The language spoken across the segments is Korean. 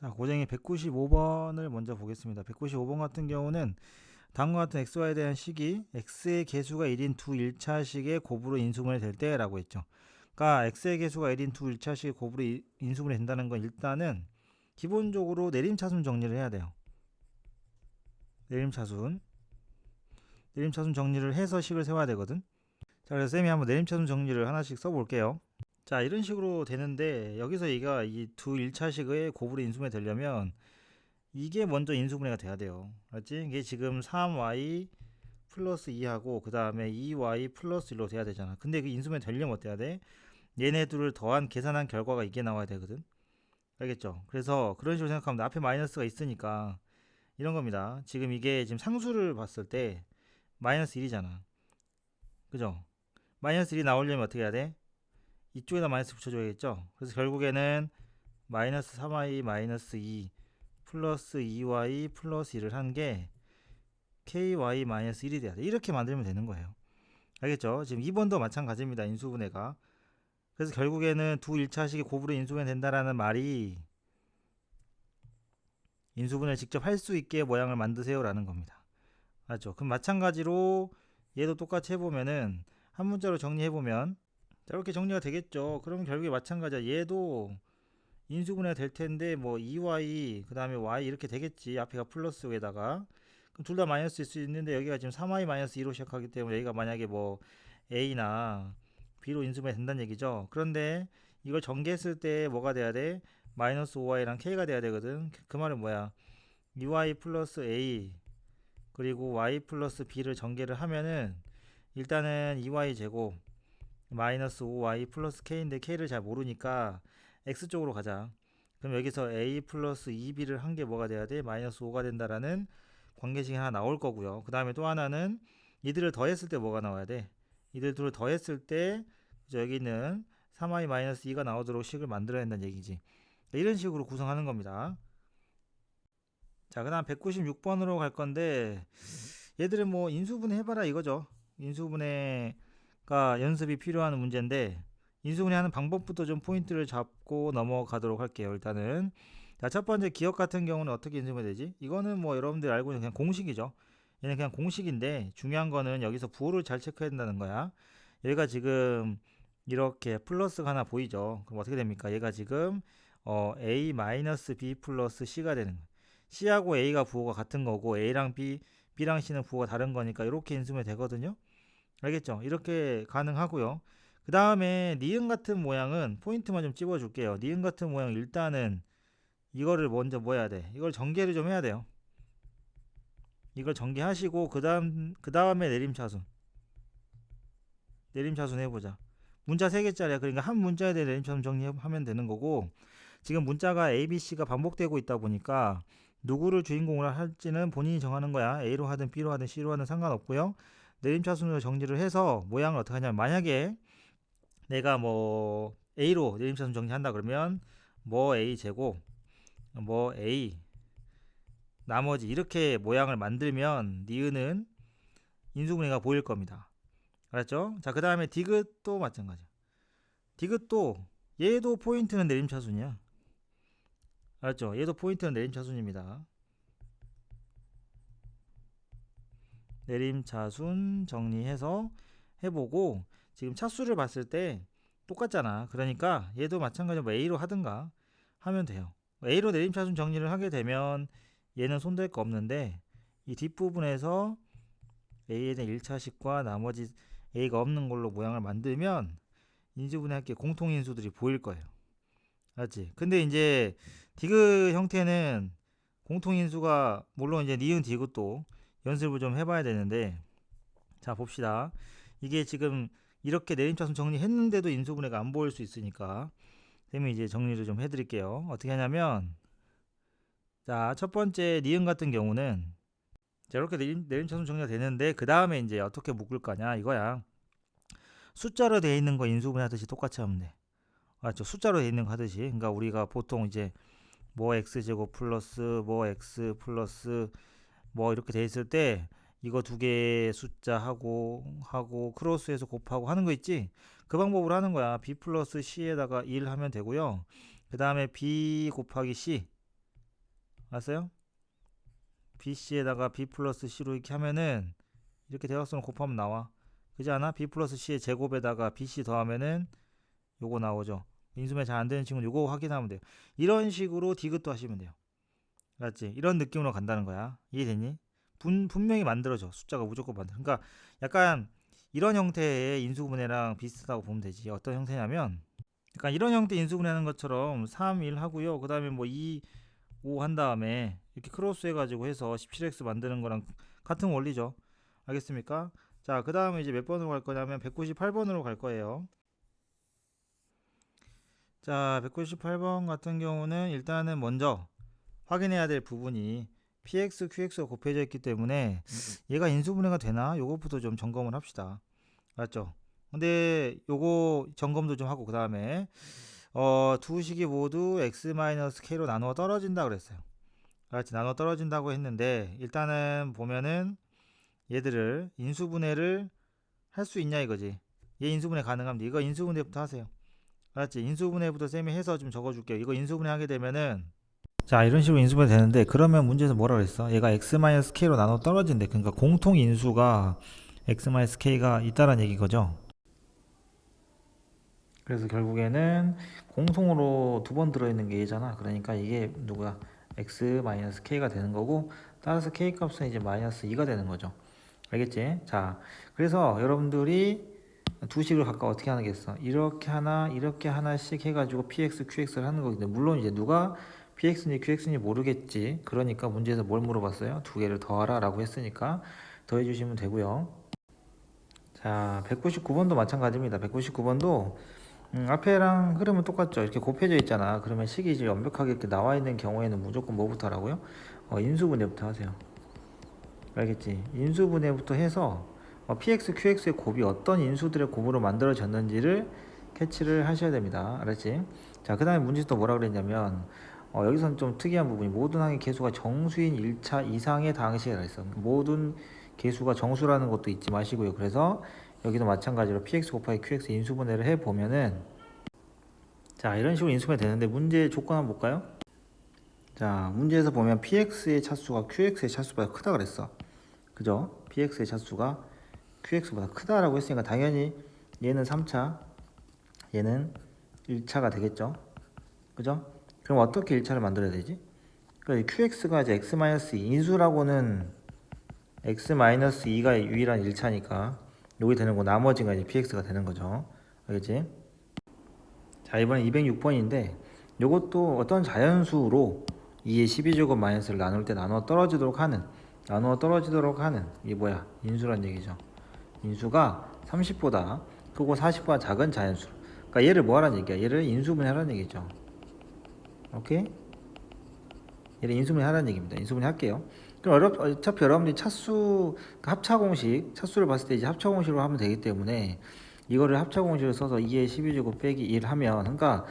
자, 고정의 195번을 먼저 보겠습니다. 195번 같은 경우는 다음과 같은 xy에 대한 식이 x의 개수가 1인 두 1차식의 곱으로 인수분해 될 때라고 했죠. 그러니까 x의 개수가 1인 두 1차식의 곱으로 인수분해 된다는 건 일단은 기본적으로 내림차순 정리를 해야 돼요. 내림차순 정리를 해서 식을 세워야 되거든. 자, 그래서 쌤이 한번 내림차순 정리를 하나씩 써볼게요. 자, 이런 식으로 되는데 여기서 얘가 이 두 1차식의 곱으로 인수분해 되려면 이게 먼저 인수분해가 돼야 돼요. 알았지? 이게 지금 3y 플러스 2하고 그 다음에 2y 플러스 1로 돼야 되잖아. 근데 그 인수분해 되려면 어때야 돼? 얘네 둘을 더한 계산한 결과가 이게 나와야 되거든. 알겠죠? 그래서 그런 식으로 생각하면 앞에 마이너스가 있으니까 이런 겁니다. 지금 이게 지금 상수를 봤을 때 마이너스 1이잖아. 그죠? 마이너스 1이 나오려면 어떻게 해야 돼? 이쪽에다 마이너스 붙여줘야겠죠? 그래서 결국에는 마이너스 3y 마이너스 2 플러스 2y 플러스 1을 한 게 ky-1이 돼야 돼. 이렇게 만들면 되는 거예요. 알겠죠? 지금 2번도 마찬가지입니다. 인수분해가. 그래서 결국에는 두 1차식이 곱으로 인수분해 된다라는 말이 인수분해를 직접 할 수 있게 모양을 만드세요 라는 겁니다. 알죠? 그럼 마찬가지로 얘도 똑같이 해보면은 한 문자로 정리해보면 자, 이렇게 정리가 되겠죠. 그러면 결국에 마찬가지야. 얘도 인수분해가 될 텐데 뭐 2y 그 다음에 y 이렇게 되겠지. 앞에가 플러스에다가 그럼 둘 다 마이너스일 수 있는데 여기가 지금 3y 마이너스 2로 시작하기 때문에 여기가 만약에 뭐 a나 b로 인수분해 된다는 얘기죠. 그런데 이걸 전개했을 때 뭐가 돼야 돼? 마이너스 5y랑 k가 돼야 되거든. 그 말은 뭐야? 2y 플러스 a 그리고 y 플러스 b를 전개를 하면은 일단은 2y 제곱 마이너스 5y 플러스 k인데 k를 잘 모르니까 x쪽으로 가자. 그럼 여기서 a 플러스 2b를 한 게 뭐가 돼야 돼? 마이너스 5가 된다라는 관계식이 하나 나올 거고요. 그 다음에 또 하나는 이들을 더했을 때 뭐가 나와야 돼? 이들 둘을 더했을 때 여기 있는 3y 마이너스 2가 나오도록 식을 만들어야 된다는 얘기지. 이런 식으로 구성하는 겁니다. 자, 그 다음 196번으로 갈 건데 얘들은 뭐 인수분해 해봐라 이거죠. 인수분해가 연습이 필요한 문제인데 인수분해 하는 방법부터 좀 포인트를 잡고 넘어가도록 할게요. 일단은 자, 첫 번째 기억 같은 경우는 어떻게 인수분해 되지? 이거는 뭐 여러분들이 알고 있는 그냥 공식이죠. 얘는 그냥 공식인데 중요한 거는 여기서 부호를 잘 체크해야 된다는 거야. 얘가 지금 이렇게 플러스가 하나 보이죠. 그럼 어떻게 됩니까? 얘가 지금 a 마이너스 b 플러스 c가 되는 거예요. C하고 A가 부호가 같은 거고 A랑 B랑 C는 부호가 다른 거니까 이렇게 인수분해 되거든요. 알겠죠? 이렇게 가능하고요. 그 다음에 니은 같은 모양은 포인트만 좀 찝어줄게요. 니은 같은 모양 일단은 이거를 먼저 뭐 해야 돼? 이걸 전개를 좀 해야 돼요. 이걸 전개하시고 그 다음에 내림차순 해보자. 문자 3개짜리야. 그러니까 한 문자에 대해 내림차순 정리하면 되는 거고 지금 문자가 A, B, C가 반복되고 있다 보니까 누구를 주인공으로 할지는 본인이 정하는 거야. A로 하든 B로 하든 C로 하든 상관없고요. 내림차순으로 정리를 해서 모양을 어떻게 하냐면 만약에 내가 뭐 A로 내림차순 정리한다 그러면 뭐 A 제곱 뭐 A 나머지 이렇게 모양을 만들면 니은은 인수분해가 보일 겁니다. 알았죠? 자, 그 다음에 디귿도 마찬가지야. 디귿도 얘도 포인트는 내림차순이야. 알았죠? 얘도 포인트는 내림차순입니다. 내림차순 정리해서 해보고 지금 차수를 봤을 때 똑같잖아. 그러니까 얘도 마찬가지로 A로 하든가 하면 돼요. A로 내림차순 정리를 하게 되면 얘는 손댈 거 없는데 이 뒷부분에서 A에 대한 1차식과 나머지 A가 없는 걸로 모양을 만들면 인수분해할 게 공통인수들이 보일 거예요. 알지? 근데 이제 디귿 형태는 공통인수가 물론 이제 니은 디귿도 연습을 좀 해봐야 되는데 자 봅시다. 이게 지금 이렇게 내림차순 정리했는데도 인수분해가 안 보일 수 있으니까 쌤이 이제 정리를 좀 해드릴게요. 어떻게 하냐면 자 첫 번째 니은 같은 경우는 자 이렇게 내림차순 정리가 되는데 그 다음에 이제 어떻게 묶을 거냐 이거야. 숫자로 되어 있는 거 인수분해 하듯이 똑같이 하면 돼. 맞죠? 숫자로 되어 있는 거 하듯이. 그러니까 우리가 보통 이제 뭐 x제곱 플러스 뭐 x 플러스 뭐 이렇게 돼 있을 때 이거 두 개 숫자 하고 크로스해서 곱하고 하는 거 있지? 그 방법으로 하는 거야. b 플러스 c에다가 1 하면 되고요. 그 다음에 b 곱하기 c 알았어요? BC에다가 B 플러스 C로 이렇게 하면은 이렇게 대각선을 곱하면 나와. 그지 않아? B 플러스 C의 제곱에다가 BC 더하면은 요거 나오죠. 인수분해 잘 안 되는 친구는 요거 확인하면 돼요. 이런 식으로 디귿도 하시면 돼요. 알았지? 이런 느낌으로 간다는 거야. 이해됐니? 분명히 만들어져. 숫자가 무조건 만들어. 그러니까 약간 이런 형태의 인수분해랑 비슷하다고 보면 되지. 어떤 형태냐면 약간 이런 형태 인수분해하는 것처럼 3, 1 하고요. 그 다음에 뭐 2, 5 한 다음에 이렇게 크로스 해가지고 해서 17x 만드는 거랑 같은 원리죠. 알겠습니까? 자, 그 다음에 이제 몇 번으로 갈 거냐면 198번으로 갈 거예요. 자, 198번 같은 경우는 일단은 먼저 확인해야 될 부분이 px, qx가 곱해져 있기 때문에 얘가 인수분해가 되나? 요것부터 좀 점검을 합시다. 알았죠? 근데 요거 점검도 좀 하고 그 다음에 두 식이 모두 x-k로 나누어 떨어진다 그랬어요. 알았지? 나누어 떨어진다고 했는데 일단은 보면은 얘들을 인수분해를 할 수 있냐 이거지. 얘 인수분해 가능합니다. 이거 인수분해부터 하세요. 알았지? 인수분해부터 쌤이 해서 좀 적어줄게요. 이거 인수분해 하게 되면은 자 이런 식으로 인수분해 되는데 그러면 문제에서 뭐라 그랬어? 얘가 x-k로 나눠 떨어진대. 그러니까 공통 인수가 x-k가 있다란 얘기거죠. 그래서 결국에는 공통으로 두 번 들어있는 게 얘잖아. 그러니까 이게 누구야? x-k가 되는 거고 따라서 k 값은 이제 마이너스 2가 되는 거죠. 알겠지? 자, 그래서 여러분들이 두 식을 각각 어떻게 하겠어? 이렇게 하나, 이렇게 하나씩 해가지고 px, qx를 하는 거거든요. 물론 이제 누가 px인지 qx인지 모르겠지. 그러니까 문제에서 뭘 물어봤어요? 두 개를 더하라 라고 했으니까 더해주시면 되고요. 자, 199번도 마찬가지입니다. 199번도 앞에랑 흐름은 똑같죠. 이렇게 곱해져 있잖아. 그러면 식이 이제 완벽하게 이렇게 나와 있는 경우에는 무조건 뭐부터 하라고요? 인수분해부터 하세요. 알겠지? 인수분해부터 해서 px, qx의 곱이 어떤 인수들의 곱으로 만들어졌는지를 캐치를 하셔야 됩니다. 알았지? 자, 그 다음에 문제에서 또 뭐라 그랬냐면 여기서는 좀 특이한 부분이 모든 항의 개수가 정수인 1차 이상의 다항식이라 했어. 모든 개수가 정수라는 것도 잊지 마시고요. 그래서 여기도 마찬가지로 px 곱하기 qx 인수분해를 해보면은 자 이런 식으로 인수분해 되는데 문제 조건 한번 볼까요? 자 문제에서 보면 px의 차수가 qx의 차수보다 크다 그랬어. 그죠? px의 차수가 qx보다 크다라고 했으니까 당연히 얘는 3차 얘는 1차가 되겠죠. 그죠? 그럼 어떻게 1차를 만들어야 되지? 그러니까 qx가 이제 x-2 인수라고는 x-2가 유일한 1차니까 여기 되는 거 나머지가 이제 px가 되는 거죠. 알겠지? 자 이번엔 206번인데 요것도 어떤 자연수로 2의 12제곱 마이너스를 나눌 때 나누어 떨어지도록 하는 이게 뭐야? 인수란 얘기죠. 인수가 30보다 크고 40보다 작은 자연수. 그러니까 얘를 뭐 하라는 얘기야? 얘를 인수분해 하라는 얘기죠. 오케이? 얘를 인수분해 하라는 얘기입니다. 인수분해 할게요. 그럼 어차피 여러분들이 차수 합차공식 차수를 봤을 때 이제 합차공식으로 하면 되기 때문에 이거를 합차공식을 써서 2의 12제곱 빼기 1 하면 그러니까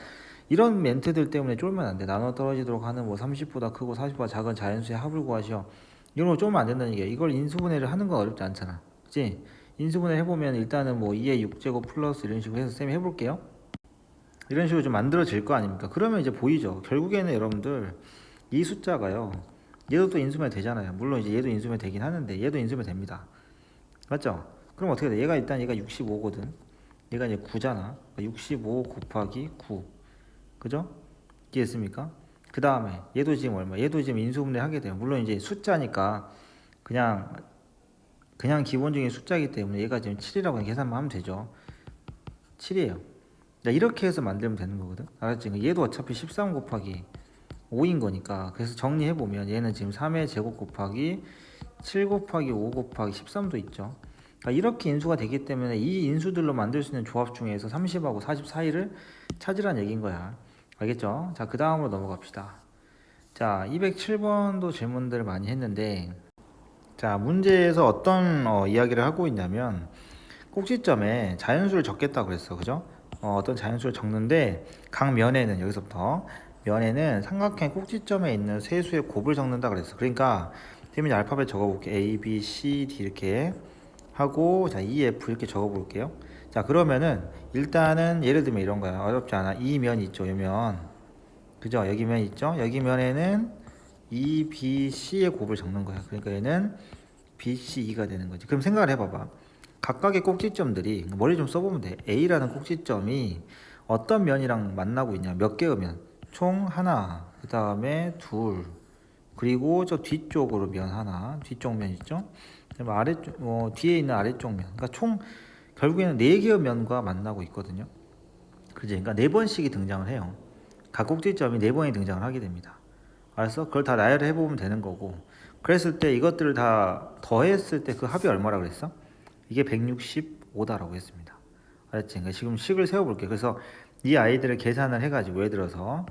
이런 멘트들 때문에 쫄면 안 돼. 나눠 떨어지도록 하는 뭐 30보다 크고 40보다 작은 자연수의 합을 구하시오. 이런 거 쫄면 안 된다는 얘기야. 이걸 인수분해를 하는 건 어렵지 않잖아. 그치? 인수분해 해보면 일단은 뭐 2의 6제곱 플러스 이런 식으로 해서 쌤이 해볼게요. 이런 식으로 좀 만들어질 거 아닙니까? 그러면 이제 보이죠. 결국에는 여러분들 이 숫자가요. 얘도 또 인수분해 되잖아요. 물론 이제 얘도 인수분해 되긴 하는데 얘도 인수분해 됩니다. 맞죠? 그럼 어떻게 돼? 얘가 일단 얘가 65거든. 얘가 이제 9잖아. 65 곱하기 9. 그죠? 이해했습니까? 그 다음에 얘도 지금 얼마? 얘도 지금 인수분해 하게 돼요. 물론 이제 숫자니까 그냥 기본적인 숫자이기 때문에 얘가 지금 7이라고 계산만 하면 되죠. 7이에요. 이렇게 해서 만들면 되는 거거든. 알았지? 얘도 어차피 13 곱하기 5인 거니까 그래서 정리해보면 얘는 지금 3의 제곱 곱하기 7 곱하기 5 곱하기 13도 있죠. 그러니까 이렇게 인수가 되기 때문에 이 인수들로 만들 수 있는 조합 중에서 30하고 40 사이를 찾으라는 얘기인 거야. 알겠죠? 자, 그 다음으로 넘어갑시다. 자, 207번도 질문들을 많이 했는데 자, 문제에서 어떤 이야기를 하고 있냐면 꼭지점에 자연수를 적겠다고 그랬어. 그죠? 어떤 자연수를 적는데 각 면에는 여기서부터 면에는 삼각형 꼭지점에 있는 세수의 곱을 적는다 그랬어. 그러니까 태민이 알파벳 적어볼게. A, B, C, D 이렇게 하고 자 E, F 이렇게 적어볼게요. 자 그러면은 일단은 예를 들면 이런 거야. 어렵지 않아. 이 면 있죠. 이 면. 그죠? 여기 면 있죠? 여기 면에는 BC의 곱을 적는 거야. 그러니까 얘는 BC2가 되는 거지. 그럼 생각을 해봐봐. 각각의 꼭지점들이 머리 좀 써보면 돼. A라는 꼭지점이 어떤 면이랑 만나고 있냐? 몇 개의 면? 총 하나, 그 다음에 둘, 그리고 저 뒤쪽으로 면 하나, 뒤쪽 면 있죠? 그다음에 아래쪽, 뒤에 있는 아래쪽 면. 그러니까 총 결국에는 4개의 면과 만나고 있거든요. 그지? 그러니까 4번씩이 등장을 해요. 각 꼭지점이 4번이 등장을 하게 됩니다. 알았어? 그걸 다 나열을 해보면 되는 거고. 그랬을 때 이것들을 다 더했을 때 그 합이 얼마라고 그랬어? 이게 165다라고 했습니다. 알았지? 그러니까 지금 식을 세워볼게. 그래서 이 아이들을 계산을 해가지고 예를 들어서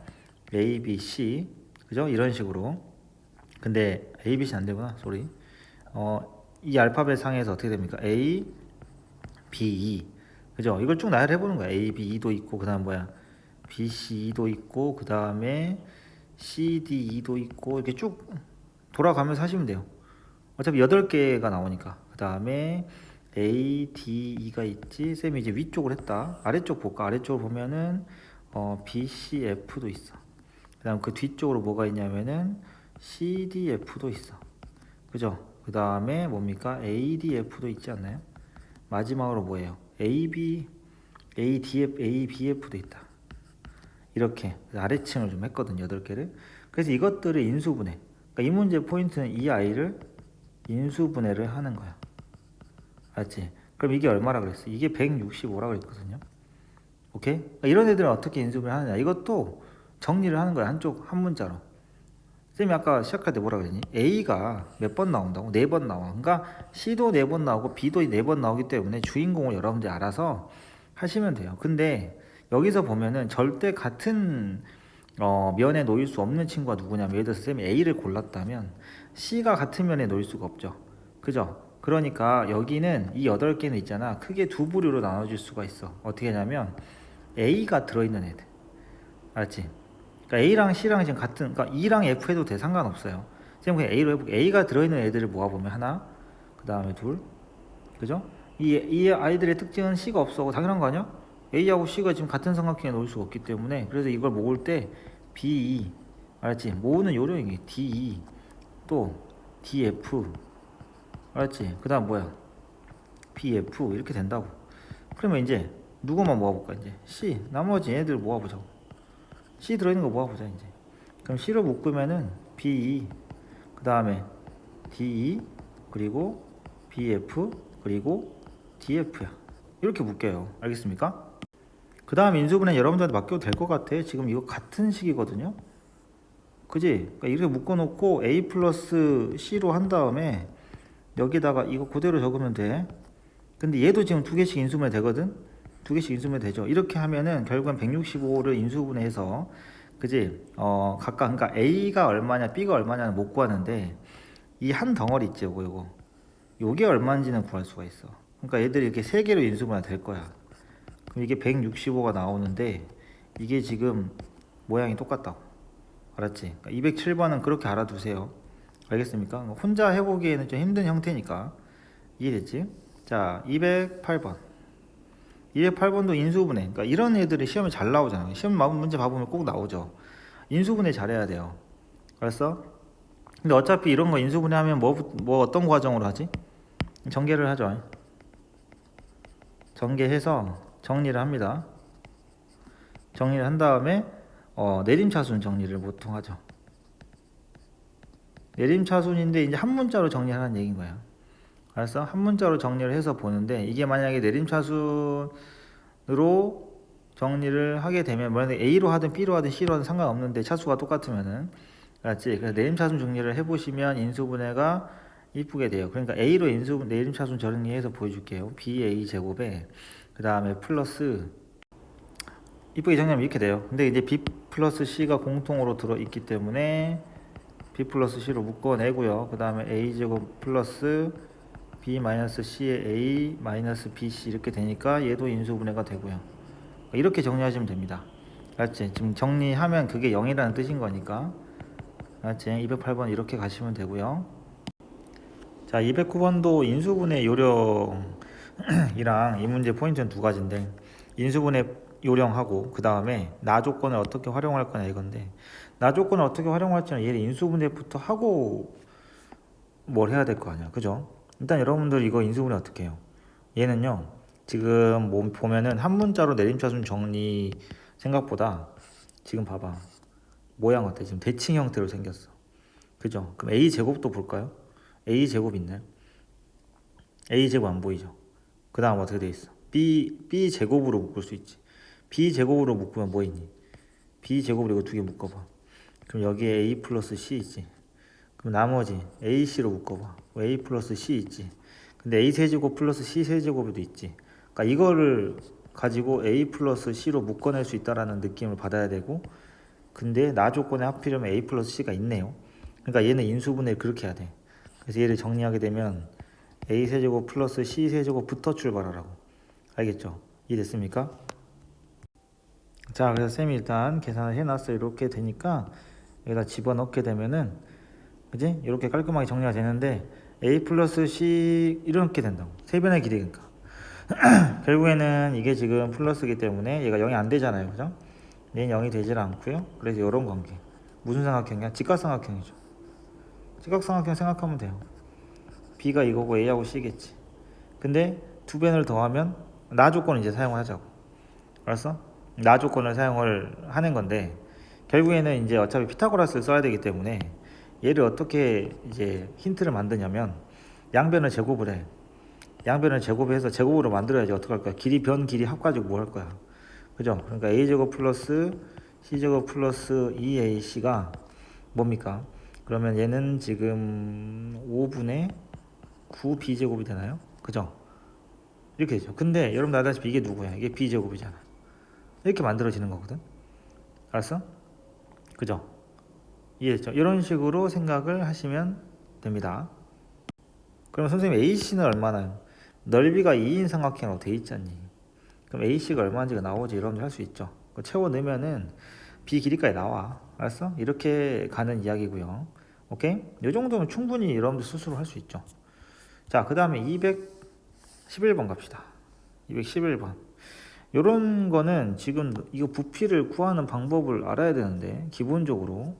A, B, C, 그죠? 이런 식으로. 근데 A, B, C 안 되구나. 쏘리. 이 알파벳 상에서 어떻게 됩니까? A, B, E. 그죠? 이걸 쭉 나열해 보는 거야. A, B, E도 있고, 그 다음 뭐야? B, C, E도 있고, 그 다음에 C, D, E도 있고, 이렇게 쭉 돌아가면서 하시면 돼요. 어차피 8개가 나오니까. 그 다음에 A, D, E가 있지. 쌤이 이제 위쪽을 했다. 아래쪽 볼까? 아래쪽을 보면은 B, C, F도 있어. 그 다음 그 뒤쪽으로 뭐가 있냐면은 C, D, F도 있어. 그죠? 그 다음에 뭡니까? A, D, F도 있지 않나요? 마지막으로 뭐예요? A, B, A, D, F, A, B, F도 있다. 이렇게 아래층을 좀 했거든요. 8개를. 그래서 이것들을 인수분해. 그러니까 이 문제 포인트는 이 아이를 인수분해를 하는 거야. 알지? 그럼 이게 얼마라 그랬어? 이게 165라 그랬거든요. 오케이? 그러니까 이런 애들은 어떻게 인수분해 하느냐? 이것도 정리를 하는 거야. 한 문자로. 쌤이 아까 시작할 때 뭐라 그랬니? A가 몇 번 나온다고? 4번 나와. 그러니까 C도 4번 나오고 B도 4번 나오기 때문에 주인공을 여러분들이 알아서 하시면 돼요. 근데 여기서 보면은 절대 같은 면에 놓일 수 없는 친구가 누구냐면 예를 들어서 쌤이 A를 골랐다면 C가 같은 면에 놓일 수가 없죠. 그죠? 그러니까 여기는 이 8개는 있잖아. 크게 두 부류로 나눠질 수가 있어. 어떻게 하냐면 A가 들어있는 애들. 알았지? 그러니까 A랑 C랑 지금 같은, 그러니까 E랑 F 해도 돼. 상관없어요. 쌤 그냥 A로 해볼게. A가 들어있는 애들을 모아보면 하나, 그 다음에 둘, 그죠? 이 아이들의 특징은 C가 없어. 당연한 거 아니야? A하고 C가 지금 같은 삼각형에 놓을 수가 없기 때문에 그래서 이걸 모을 때 B2 알았지? 모으는 요령이 D2 또 DF 알았지? 그 다음 뭐야? BF 이렇게 된다고. 그러면 이제 누구만 모아볼까 이제 C 나머지 얘들 모아보자고. C 들어있는 거 모아보자 이제. 그럼 C로 묶으면은 B2 그 다음에 D2 그리고 BF 그리고 DF야. 이렇게 묶여요. 알겠습니까? 그 다음 인수분해 여러분들한테 맡겨도 될 것 같아. 지금 이거 같은 식이거든요. 그지? 그러니까 이렇게 묶어놓고 A 플러스 C로 한 다음에 여기다가 이거 그대로 적으면 돼. 근데 얘도 지금 2개씩 인수분해 되거든? 2개씩 인수분해 되죠. 이렇게 하면은 결국엔 165를 인수분해해서 그지? 각각 그러니까 A가 얼마냐 B가 얼마냐는 못 구하는데 이 한 덩어리 있지 요거 요게 얼마인지는 구할 수가 있어. 그러니까 얘들이 이렇게 3개로 인수분해 될 거야. 그럼 이게 165가 나오는데 이게 지금 모양이 똑같다고. 알았지? 그러니까 207번은 그렇게 알아두세요. 알겠습니까? 혼자 해보기에는 좀 힘든 형태니까. 이해됐지? 자, 208번. 208번도 인수분해. 그러니까 이런 애들이 시험에 잘 나오잖아요. 시험 문제 봐보면 꼭 나오죠. 인수분해 잘해야 돼요. 알았어? 근데 어차피 이런 거 인수분해 하면 뭐 어떤 과정으로 하지? 전개를 하죠. 전개해서 정리를 합니다. 정리를 한 다음에 내림차순 정리를 보통 하죠. 내림차순인데 이제 한 문자로 정리하는 얘기인 거야. 알았어? 한 문자로 정리를 해서 보는데 이게 만약에 내림차순으로 정리를 하게 되면 만약에 A로 하든 B로 하든 C로 하든 상관없는데 차수가 똑같으면은 알았지? 그래서 내림차순 정리를 해보시면 인수분해가 이쁘게 돼요. 그러니까 A로 내림차순 정리해서 보여줄게요. BA 제곱에 그 다음에 플러스 이쁘게 정리하면 이렇게 돼요. 근데 이제 B 플러스 C가 공통으로 들어있기 때문에 B 플러스 C로 묶어내고요. 그 다음에 A 제곱 플러스 B 마이너스 C의 A 마이너스 BC 이렇게 되니까 얘도 인수분해가 되고요. 이렇게 정리하시면 됩니다. 알았지? 지금 정리하면 그게 0이라는 뜻인 거니까. 알았지? 208번 이렇게 가시면 되고요. 자, 209번도 인수분해 요령이랑 이 문제 포인트는 2가지인데 인수분해 요령하고 그 다음에 나 조건을 어떻게 활용할 거냐 이건데 나 조건을 어떻게 활용할지는 얘를 인수분해부터 하고 뭘 해야 될 거 아니야, 그죠? 일단 여러분들 이거 인수분해 어떻게 해요? 얘는요, 지금 보면은 한 문자로 내림차순 정리 생각보다 지금 봐봐, 모양 어때? 지금 대칭 형태로 생겼어, 그죠? 그럼 a 제곱도 볼까요? a 제곱 있나요? a 제곱 안 보이죠? 그 다음 어떻게 돼 있어? b 제곱으로 묶을 수 있지. b 제곱으로 묶으면 뭐 있니? b 제곱으로 이거 두 개 묶어봐. 그럼 여기에 a 플러스 c 있지. 그럼 나머지 ac로 묶어봐. a 플러스 c 있지. 근데 a 세제곱 플러스 c 세제곱도 있지. 그러니까 이거를 가지고 a 플러스 c로 묶어낼 수 있다라는 느낌을 받아야 되고, 근데 나 조건에 하필이면 a 플러스 c가 있네요. 그러니까 얘는 인수분해를 그렇게 해야 돼. 그래서 얘를 정리하게 되면 a 세제곱 플러스 c 세제곱부터 출발하라고. 알겠죠? 이해됐습니까? 자, 그래서 쌤이 일단 계산을 해놨어요. 이렇게 되니까 여기다 집어넣게 되면은, 그지? 이렇게 깔끔하게 정리가 되는데 a 플러스 c 이렇게 된다고. 세 변의 길이니까. 결국에는 이게 지금 플러스이기 때문에 얘가 0이 안 되잖아요, 그죠? 얘는 0이 되질 않고요. 그래서 이런 관계. 무슨 삼각형이야? 직각삼각형이죠. 직각삼각형 생각하면 돼요. b가 이거고 a하고 c겠지. 근데 두 변을 더하면 나 조건을 이제 사용을 하자고. 알았어? 나 조건을 사용을 하는 건데, 결국에는 이제 어차피 피타고라스를 써야 되기 때문에 얘를 어떻게 이제 힌트를 만드냐면, 양변을 제곱을 해. 양변을 제곱해서 제곱으로 만들어야지. 어떻게 할 거야? 길이 변 길이 합 가지고 뭐 할 거야? 그죠? 그러니까 a제곱 플러스 c제곱 플러스 2ac가 뭡니까? 그러면 얘는 지금 5분의 9b제곱이 되나요? 그죠? 이렇게 되죠. 근데 여러분 알다시피 이게 누구야? 이게 b제곱이잖아. 이렇게 만들어지는 거거든. 알았어? 그죠? 이해했죠? 이런 식으로 생각을 하시면 됩니다. 그럼 선생님 AC는 얼마나요? 넓이가 2인 삼각형으로 돼 있잖니. 그럼 AC가 얼마인지가 나오지. 여러분들 할 수 있죠. 채워 넣으면은 B 길이까지 나와. 알았어? 이렇게 가는 이야기고요. 오케이? 이 정도면 충분히 여러분들 스스로 할 수 있죠. 자, 그 다음에 211번 갑시다. 211번. 요런 거는 지금 이거 부피를 구하는 방법을 알아야 되는데, 기본적으로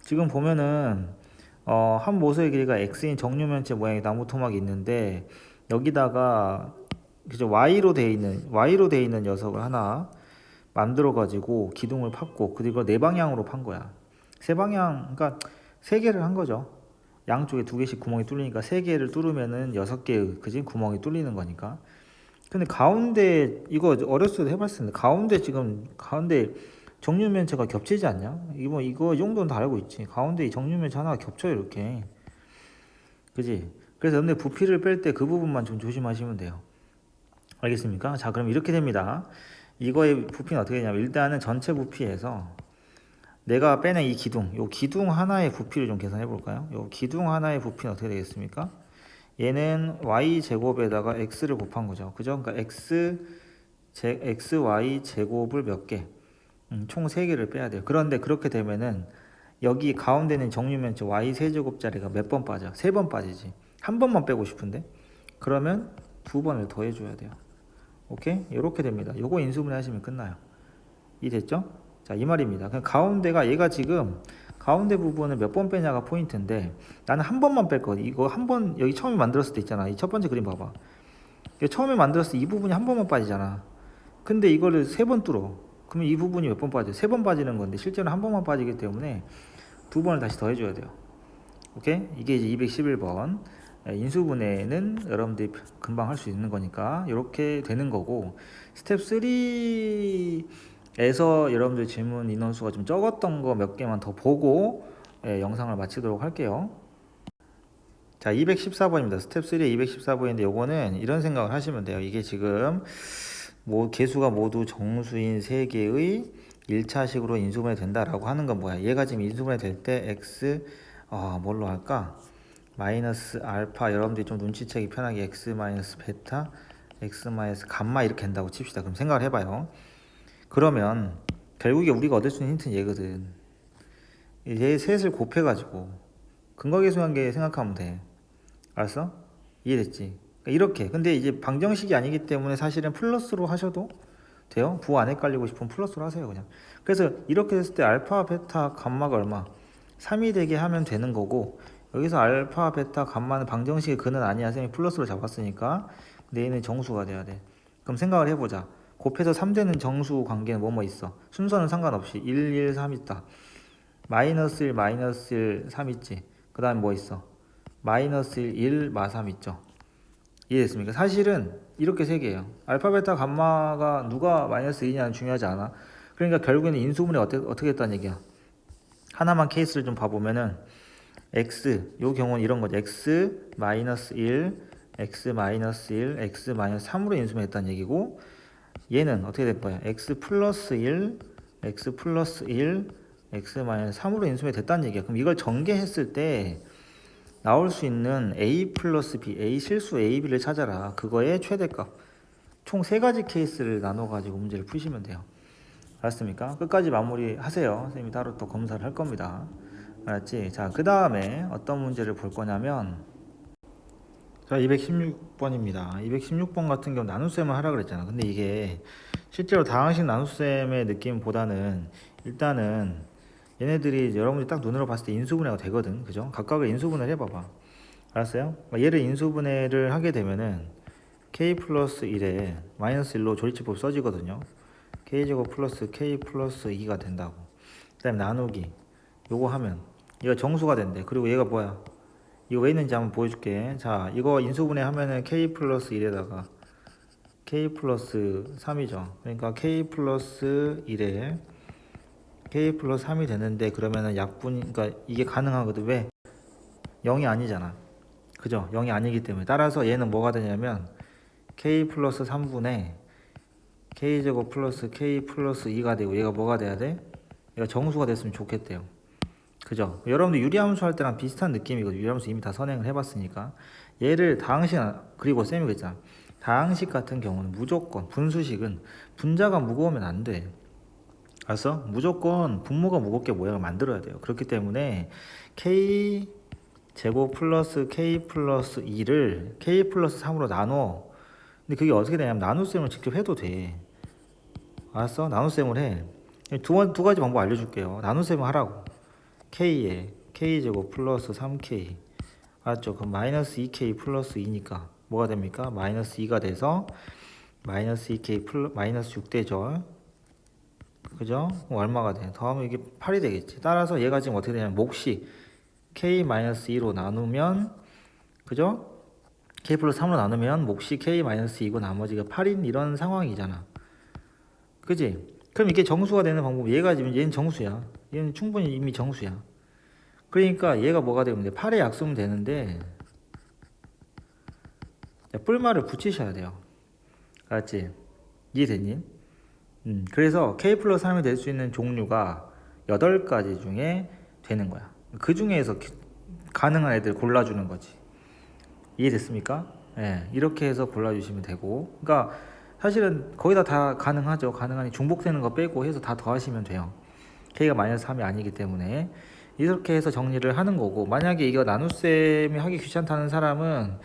지금 보면은 한 모서의 길이가 x인 정류면체 모양의 나무 토막이 있는데, 여기다가 그죠, y로 돼 있는 녀석을 하나 만들어 가지고 기둥을 팠고, 그리고 네 방향으로 판 거야. 세 방향, 그러니까 세 개를 한 거죠. 양쪽에 두 개씩 구멍이 뚫리니까 세 개를 뚫으면은 여섯 개의 그지 구멍이 뚫리는 거니까. 근데 가운데 이거 어렸을 때 해봤을 텐데, 가운데 정류면체가 겹치지 않냐? 이거 이 정도는 다 알고 있지. 가운데 이 정류면체 하나가 겹쳐요, 이렇게. 그지? 그래서 여러분들 부피를 뺄 때 그 부분만 좀 조심하시면 돼요. 알겠습니까? 자, 그럼 이렇게 됩니다. 이거의 부피는 어떻게 되냐면, 일단은 전체 부피에서 내가 빼낸 이 기둥, 요 기둥 하나의 부피를 좀 계산해 볼까요? 요 기둥 하나의 부피는 어떻게 되겠습니까? 얘는 y 제곱에다가 x를 곱한 거죠. 그죠? 그러니까 xy 제곱을 몇 개? 총 3개를 빼야 돼요. 그런데 그렇게 되면은 여기 가운데는 정류면체 y 세제곱짜리가 몇 번 빠져? 3번 빠지지. 한 번만 빼고 싶은데, 그러면 2번을 더해 줘야 돼요. 오케이? 이렇게 됩니다. 요거 인수분해 하시면 끝나요. 이해됐죠? 자, 이 말입니다. 그냥 가운데가, 얘가 지금 가운데 부분을 몇 번 빼냐가 포인트인데, 나는 한 번만 뺄 거거든. 이거 한 번, 여기 처음에 만들었을 때 있잖아. 이 첫 번째 그림 봐봐. 처음에 만들었을 때 이 부분이 한 번만 빠지잖아. 근데 이거를 3번 뚫어. 그러면 이 부분이 몇 번 빠져? 3번 빠지는 건데, 실제로 한 번만 빠지기 때문에 2번을 다시 더해줘야 돼요. 오케이? 이게 이제 211번. 인수분해는 여러분들이 금방 할 수 있는 거니까 이렇게 되는 거고, 스텝 3에서 여러분들 질문 인원수가 좀 적었던 거 몇 개만 더 보고 영상을 마치도록 할게요. 자, 214번입니다. 스텝 3의 214번인데, 요거는 이런 생각을 하시면 돼요. 이게 지금 개수가 모두 정수인 3개의 1차식으로 인수분해 된다라고 하는 건 뭐야? 얘가 지금 인수분해 될 때 x 뭘로 할까? 마이너스 알파, 여러분들이 좀 눈치채기 편하게 x 마이너스 베타, x 마이너스 감마 이렇게 한다고 칩시다. 그럼 생각을 해봐요. 그러면 결국에 우리가 얻을 수 있는 힌트는 얘거든. 얘 셋을 곱해가지고 근거계수관계 생각하면 돼. 알았어? 이해됐지? 그러니까 이렇게. 근데 이제 방정식이 아니기 때문에 사실은 플러스로 하셔도 돼요? 부 안 헷갈리고 싶으면 플러스로 하세요 그냥. 그래서 이렇게 했을 때 알파 베타 감마가 얼마? 3이 되게 하면 되는 거고, 여기서 알파 베타 감마는 방정식의 근은 아니야. 쌤이 플러스로 잡았으니까. 근데 얘는 정수가 돼야 돼. 그럼 생각을 해보자. 곱해서 3 되는 정수 관계는 뭐뭐 있어? 순서는 상관없이 1, 1, 3 있다. 마이너스 1, 마이너스 1, 3 있지. 그 다음에 뭐 있어? 마이너스 1, 1, 마 3 있죠. 이해됐습니까? 사실은 이렇게 세 개예요. 알파, 베타, 감마가 누가 마이너스 1이냐는 중요하지 않아. 그러니까 결국에는 인수분해 어떻게 했다는 얘기야. 하나만 케이스를 좀 봐보면은 x, 요 경우는 이런 거죠. x 마이너스 1, x 마이너스 1, x 마이너스 3으로 인수분해했다는 얘기고, 얘는 어떻게 될 거야? x 플러스 1, x 플러스 1, x 마이너스 3으로 인수분해됐다는 얘기야. 그럼 이걸 전개했을 때 나올 수 있는 a 플러스 b, a 실수 a, b를 찾아라. 그거의 최대값. 총 3가지 케이스를 나눠가지고 문제를 푸시면 돼요. 알았습니까? 끝까지 마무리 하세요. 선생님이 따로 또 검사를 할 겁니다. 알았지? 자, 그 다음에 어떤 문제를 볼 거냐면, 자, 216번입니다. 216번 같은 경우 나눗셈을 하라 그랬잖아. 근데 이게 실제로 다항식 나눗셈의 느낌보다는 일단은 얘네들이 여러분들이 딱 눈으로 봤을 때 인수분해가 되거든. 그죠? 각각을 인수분해를 해봐봐. 알았어요? 얘를 인수분해를 하게 되면은 k 플러스 1에 마이너스 1로 조리치법 써지거든요. k제곱 플러스 k 플러스 2가 된다고. 그 다음에 나누기. 요거 하면 얘가 정수가 된대. 그리고 얘가 뭐야? 이거 왜 있는지 한번 보여줄게. 자, 이거 인수분해 하면은 k 플러스 1에다가 k 플러스 3이죠. 그러니까 k 플러스 1에 k 플러스 3이 되는데, 그러면은 약분, 그러니까 이게 가능하거든. 왜? 0이 아니잖아. 그죠? 0이 아니기 때문에. 따라서 얘는 뭐가 되냐면 k 플러스 3분의 k제곱 플러스 k 플러스 2가 되고, 얘가 뭐가 돼야 돼? 얘가 정수가 됐으면 좋겠대요. 그죠? 여러분들 유리함수 할 때랑 비슷한 느낌이거든요. 유리함수 이미 다 선행을 해봤으니까. 얘를 다항식, 그리고 쌤이 그랬잖아. 다항식 같은 경우는 무조건, 분수식은 분자가 무거우면 안 돼. 알았어? 무조건 분모가 무겁게 모양을 만들어야 돼요. 그렇기 때문에 k 제곱 플러스 k 플러스 2를 k 플러스 3으로 나눠. 근데 그게 어떻게 되냐면 나눗셈을 직접 해도 돼. 알았어? 나눗셈을 해. 두 가지 방법 알려줄게요. 나눗셈을 하라고. k에 k제곱 플러스 3k. 알았죠? 그럼 마이너스 2k 플러스 2니까 뭐가 됩니까? 마이너스 2가 돼서 마이너스 2k 플러스 마이너스 6 되죠. 그죠? 그럼 얼마가 돼? 더하면 이게 8이 되겠지. 따라서 얘가 지금 어떻게 되냐면 몫이 k-2로 나누면, 그죠? k 플러스 3으로 나누면 몫이 k-2고 나머지가 8인 이런 상황이잖아. 그지? 그럼 이게 정수가 되는 방법, 얘가 지금 얘는 정수야. 얘는 충분히 이미 정수야. 그러니까 얘가 뭐가 되면 돼? 8에 약수면 되는데, 뿔말을 붙이셔야 돼요. 알았지? 이해됐니? 그래서 k 플러스 3이 될 수 있는 종류가 8가지 중에 되는 거야. 그 중에서 가능한 애들 골라주는 거지. 이해됐습니까? 예, 이렇게 해서 골라주시면 되고, 그러니까 사실은 거의 다 가능하죠. 가능하니 중복되는 거 빼고 해서 다 더하시면 돼요. k가 마이너스 3이 아니기 때문에 이렇게 해서 정리를 하는 거고, 만약에 이거 나눗셈이 하기 귀찮다는 사람은,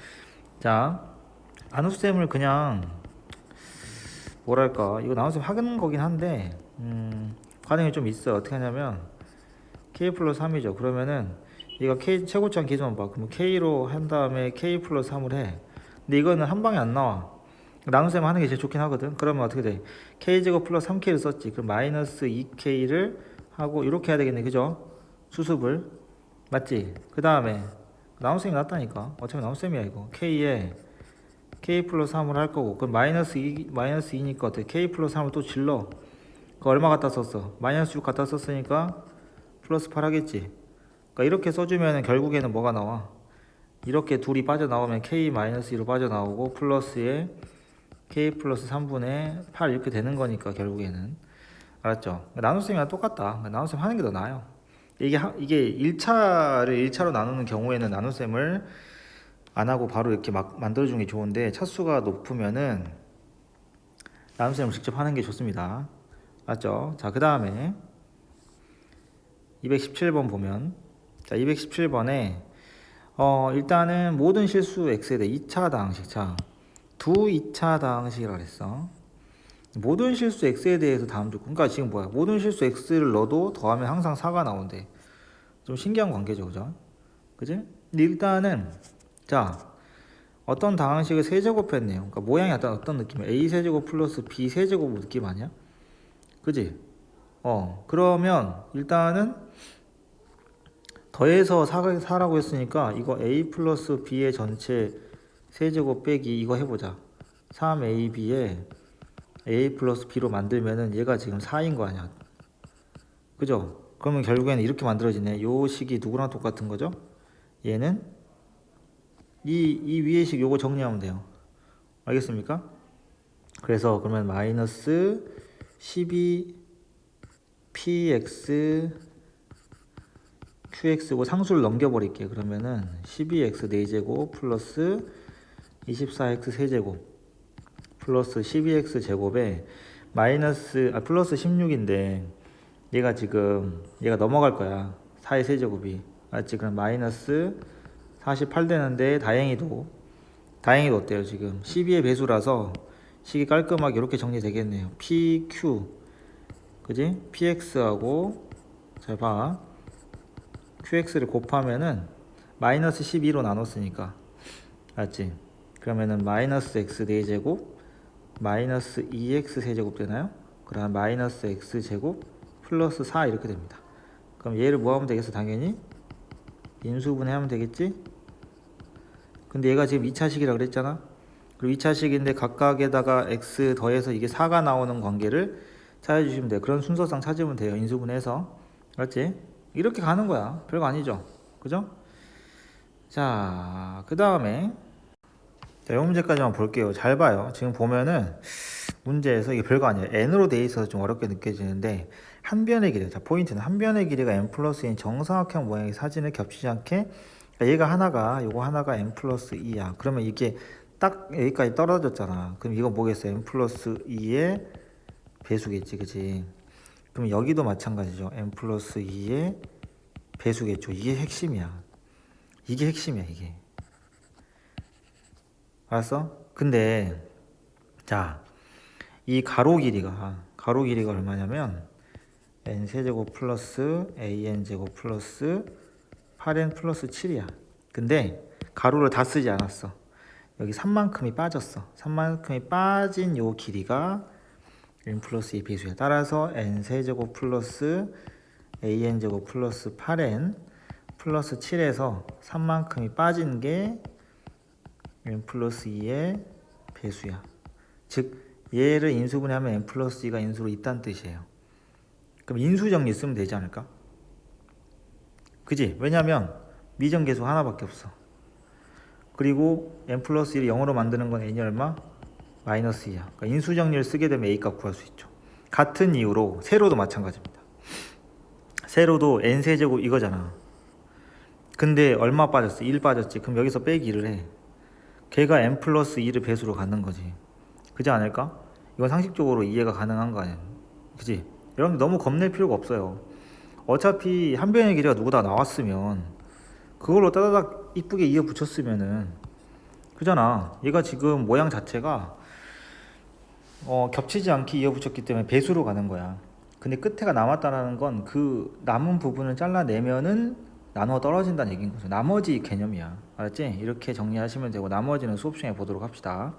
자, 나눗셈을 그냥 뭐랄까, 이거 나눗셈 하는 거긴 한데 과정이 좀 있어요. 어떻게 하냐면 k 플러스 3이죠. 그러면은 이거 k 최고점 기준만 봐. 그럼 k로 한 다음에 k 플러스 3을 해. 근데 이거는 한 방에 안 나와. 나눗셈 하는 게 제일 좋긴 하거든. 그러면 어떻게 돼? k제곱 플러스 3k를 썼지. 그럼 마이너스 2k를 하고 이렇게 해야 되겠네. 그죠? 수습을. 맞지? 그 다음에 나눗셈이 낫다니까. 어차피 나눗셈이야 이거. k에 k 플러스 3을 할 거고, 그럼 마이너스 2니까 어때? k 플러스 3을 또 질러. 그 얼마 갖다 썼어? 마이너스 6 갖다 썼으니까 플러스 8 하겠지. 그러니까 이렇게 써주면 결국에는 뭐가 나와? 이렇게 둘이 빠져나오면 k 마이너스 2로 빠져나오고 플러스에 k 플러스 3분의 8 이렇게 되는 거니까 결국에는. 알았죠? 나눗셈이랑 똑같다. 나눗셈 하는 게 더 나아요. 이게 1차를 1차로 나누는 경우에는 나눗셈을 안 하고 바로 이렇게 막 만들어주는 게 좋은데, 차수가 높으면은 나눗셈을 직접 하는 게 좋습니다. 맞죠? 자, 그 다음에 217번 보면, 자, 217번에 일단은 모든 실수 x에 대해 2차 다항식. 자, 두 2차 다항식이라고 했어. 모든 실수 x에 대해서 다음 주 그러니까 지금 뭐야 모든 실수 x를 넣어도 더하면 항상 4가 나온대. 좀 신기한 관계죠, 그죠? 그지? 근데 일단은 자 어떤 다항식을 세제곱했네요. 그러니까 모양이 어떤 느낌이야? a 세제곱 플러스 b 세제곱 느낌 아니야? 그지? 그러면 일단은 더해서 4라고 했으니까 이거 a 플러스 b의 전체 세제곱 빼기 이거 해보자. 3ab에 a 플러스 b로 만들면은 얘가 지금 4인 거 아니야? 그죠? 그러면 결국에는 이렇게 만들어지네. 요 식이 누구랑 똑같은 거죠? 얘는 이 위에 식 요거 정리하면 돼요. 알겠습니까? 그래서 그러면 마이너스 12px qx고 상수를 넘겨버릴게. 그러면은 12x 4제곱 플러스 24x 세제곱 플러스 12x 제곱에 플러스 16인데 얘가 넘어갈 거야. 4의 세제곱이. 맞지? 그럼 마이너스 48 되는데 다행히도 어때요? 지금 12의 배수라서 식이 깔끔하게 이렇게 정리되겠네요. pq 그지? px하고 잘 봐. qx를 곱하면은 마이너스 12로 나눴으니까 맞지? 그러면은 마이너스 x 4제곱 마이너스 2x 세제곱 되나요? 그럼 마이너스 x 제곱 플러스 4 이렇게 됩니다. 그럼 얘를 뭐 하면 되겠어? 당연히 인수분해하면 되겠지? 근데 얘가 지금 2차식이라 그랬잖아. 그리고 2차식인데 각각에다가 x 더해서 이게 4가 나오는 관계를 찾아주시면 돼요. 그런 순서상 찾으면 돼요. 인수분해해서. 맞지? 이렇게 가는 거야. 별거 아니죠? 그죠? 자, 그 다음에 이 문제까지만 볼게요. 잘 봐요. 지금 보면은 문제에서 이게 별거 아니에요. n으로 돼 있어서 좀 어렵게 느껴지는데 한 변의 길이, 자 포인트는 한 변의 길이가 n 플러스 2인 정사각형 모양의 사진을 겹치지 않게 그러니까 요거 하나가 n 플러스 2야. 그러면 이게 딱 여기까지 떨어졌잖아. 그럼 이거 뭐겠어? n 플러스 2의 배수겠지, 그치? 그럼 여기도 마찬가지죠. n 플러스 2의 배수겠죠. 이게 핵심이야. 이게. 알았어? 근데 자, 이 가로 길이가 얼마냐면 n 세제곱 플러스 an 제곱 플러스 8n 플러스 7이야. 근데 가로를 다 쓰지 않았어. 여기 3만큼이 빠졌어. 3만큼이 빠진 요 길이가 n 플러스 2 배수야. 따라서 n 세제곱 플러스 an 제곱 플러스 8n 플러스 7에서 3만큼이 빠진 게 n 플러스 2의 배수야. 즉 얘를 인수분해하면 n 플러스 2가 인수로 있다는 뜻이에요. 그럼 인수정리 쓰면 되지 않을까? 그지? 왜냐면 미정계수 하나밖에 없어. 그리고 n 플러스 1을 0으로 만드는 건 n이 얼마? 마이너스 2야. 그러니까 인수정리를 쓰게 되면 a값 구할 수 있죠. 같은 이유로 세로도 마찬가지입니다. 세로도 n 세제곱 이거잖아. 근데 얼마 빠졌어? 1 빠졌지. 그럼 여기서 빼기 1을 해. 걔가 n 플러스 2를 배수로 갖는 거지. 그지 않을까? 이건 상식적으로 이해가 가능한 거 아니야. 그지? 여러분들 너무 겁낼 필요가 없어요. 어차피 한 변의 길이가 누구다 나왔으면 그걸로 따다닥 이쁘게 이어 붙였으면은 그잖아. 얘가 지금 모양 자체가 겹치지 않게 이어 붙였기 때문에 배수로 가는 거야. 근데 끝에가 남았다는 건 그 남은 부분을 잘라내면은 나눠 떨어진다는 얘기인 거죠. 나머지 개념이야. 알았지? 이렇게 정리하시면 되고 나머지는 수업 시간에 보도록 합시다.